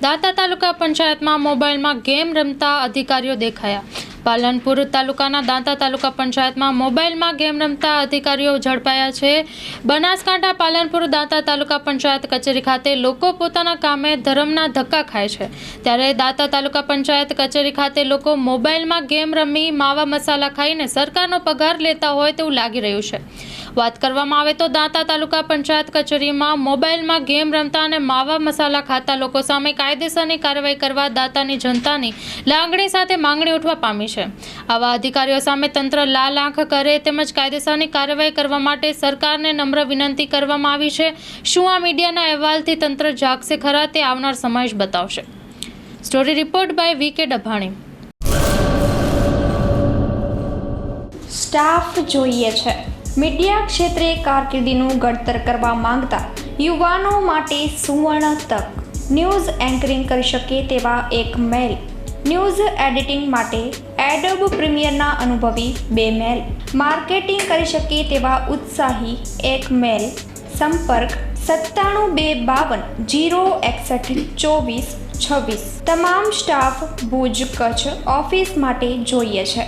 દાંતા તાલુકા પંચાયતમાં મોબાઈલમાં ગેમ રમતા અધિકારીઓ દેખાયા। પાલનપુર તાલુકાના દાંતા તાલુકા પંચાયતમાં મોબાઈલમાં ગેમ રમતા અધિકારીઓ ઝડપાયા છે। બનાસકાંઠા પાલનપુર દાંતા તાલુકા પંચાયત કચેરી ખાતે લોકો પોતાના કામે ધરમના ધક્કા ખાય છે, ત્યારે દાંતા તાલુકા પંચાયત કચેરી ખાતે લોકો મોબાઈલમાં ગેમ રમી માવા મસાલા ખાઈને સરકારનો પગાર લેતા હોય તેવું લાગી રહ્યું છે। વાત કરવામાં આવે તો દાંતા તાલુકા પંચાયત કચેરીમાં મોબાઈલમાં ગેમ રમતા અને માવા મસાલા ખાતા લોકો સામે કાયદેસરની કાર્યવાહી કરવા દાંતાની જનતાની લાગણી સાથે માંગણી ઉઠવા પામી છે। આવા અધિકારીઓ સામે તંત્ર લાલ આંખ કરે તેમજ કાયદેસરની કાર્યવાહી કરવા માટે સરકારને નમ્ર વિનંતી કરવામાં આવી છે। શું આ મીડિયાના અહેવાલથી તંત્ર જાગશે ખરા તે આવનાર સમય જ બતાવશે। સ્ટોરી રિપોર્ટ બાય વી કે ડભાણી। સ્ટાફ જોઈએ છે। મીડિયા ક્ષેત્રે કારકિર્દીનું ઘડતર કરવા માંગતા યુવાનો માટે સુવર્ણ તક। ન્યૂઝ એન્કરિંગ કરી શકે તેવા એક મેલ, ન્યૂઝ એડિટિંગ માટે એડોબ પ્રીમિયરના અનુભવી 2 મેલ, માર્કેટિંગ કરી શકે તેવા ઉત્સાહી 1 મેલ। સંપર્ક 972550612426। તમામ સ્ટાફ ભુજ કચ્છ ઓફિસ માટે જોઈએ છે।